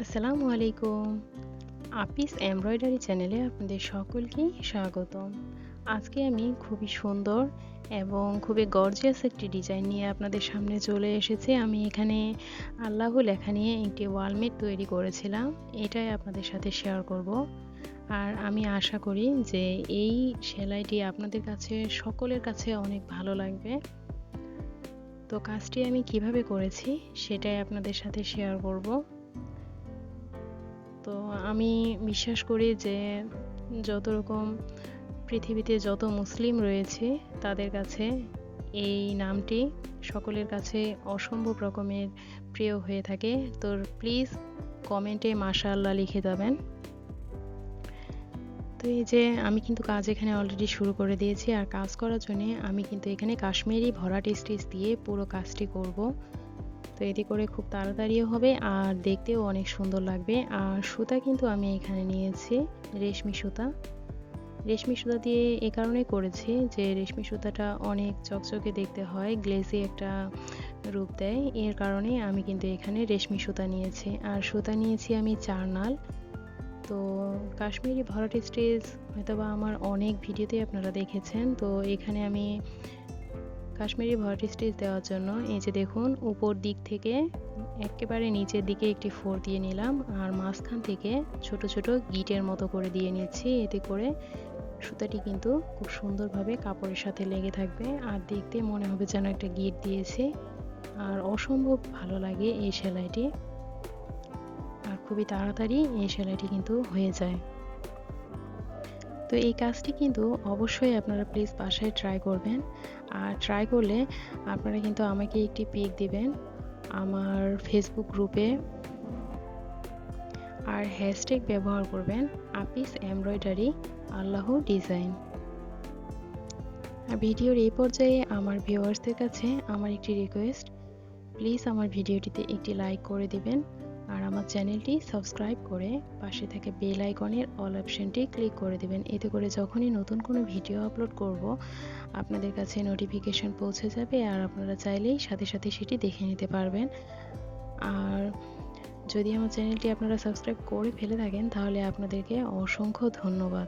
আসসালামু আলাইকুম। আপিস এমব্রয়ডারি চ্যানেলে আপনাদের সকলকেই স্বাগতম। আজকে আমি খুবই সুন্দর এবং খুবই গর্জিয়াস একটি ডিজাইন নিয়ে আপনাদের সামনে চলে এসেছি। আমি এখানে আল্লাহ লেখা নিয়ে একটি ওয়ালমেট তৈরি করেছিলাম। এটাই আপনাদের সাথে শেয়ার করব। আর আমি আশা করি যে এই সেলাইটি আপনাদের কাছে সকলের কাছে অনেক ভালো লাগবে। তো কাজটি আমি কিভাবে করেছি সেটাই আপনাদের সাথে শেয়ার করব। তো আমি বিশ্বাস করি যে যত রকম পৃথিবীতে যত মুসলিম রয়েছে তাদের কাছে এই নামটি সকলের কাছে অসম্ভব রকমের প্রিয় হয়ে থাকে। তো প্লিজ কমেন্টে মাশাআল্লাহ লিখে যাবেন। তো এই যে আমি কিন্তু কাজ এখানে অলরেডি শুরু করে দিয়েছি, আর কাজ করার জন্য আমি কিন্তু এখানে কাশ্মীরি ভরাট স্টিচ দিয়ে পুরো কাজটি করব। তো এতে করে খুব তাড়াতাড়িও হবে আর দেখতেও অনেক সুন্দর লাগবে। আর সুতা কিন্তু আমি এখানে নিয়েছি রেশমি সুতা। রেশমি সুতা দিয়ে এ কারণে করেছি যে রেশমি সুতাটা অনেক চকচকে দেখতে হয়, গ্লেজি একটা রূপ দেয়। এর কারণে আমি কিন্তু এখানে রেশমি সুতা নিয়েছি। আর সুতা নিয়েছি আমি 4 নাল। তো কাশ্মীরি ভরাট স্টিচ হয়তোবা আমার অনেক ভিডিওতে আপনারা দেখেছেন। তো এখানে আমি কাশ্মীরি ভরাট স্টিচ দেওয়ার জন্য এই যে দেখুন, উপর দিক থেকে একেবারে নিচের দিকে একটি ফোর দিয়ে নিলাম, আর মাঝখান থেকে ছোট ছোট গিটের মতো করে দিয়ে নিচ্ছি। এতে করে সুতাটি কিন্তু খুব সুন্দরভাবে কাপড়ের সাথে লেগে থাকবে আর দেখতে মনে হবে যেন একটা গিট দিয়েছে। আর অসম্ভব ভালো লাগে এই সেলাইটি, আর খুবই তাড়াতাড়ি এই সেলাইটি কিন্তু হয়ে যায়। তো এই কাজটি কিন্তু অবশ্যই আপনারা প্লিজ বাসায় ট্রাই করবেন। আর ট্রাই করলে আপনারা কিন্তু আমাকে একটি পিক দিবেন আমার ফেসবুক গ্রুপে, আর হ্যাশট্যাগ ব্যবহার করবেন আপিস এমব্রয়ডারি আল্লাহ ডিজাইন। আর ভিডিওর এই পর্যায়ে আমার ভিউয়ার্সদের কাছে আমার একটি রিকোয়েস্ট, প্লিজ আমার ভিডিওটিতে একটি লাইক করে দিবেন আর আমার চ্যানেলটি সাবস্ক্রাইব করে পাশে থাকা বেল আইকনের অল অপশনটি ক্লিক করে দিবেন। এতে করে যখনই নতুন কোনো ভিডিও আপলোড করব আপনাদের কাছে নোটিফিকেশন পৌঁছে যাবে, আর আপনারা চাইলেই সাথে সাথে সেটি দেখে নিতে পারবেন। আর যদি আমার চ্যানেলটি আপনারা সাবস্ক্রাইব করে ফেলে থাকেন তাহলে আপনাদেরকে অসংখ্য ধন্যবাদ।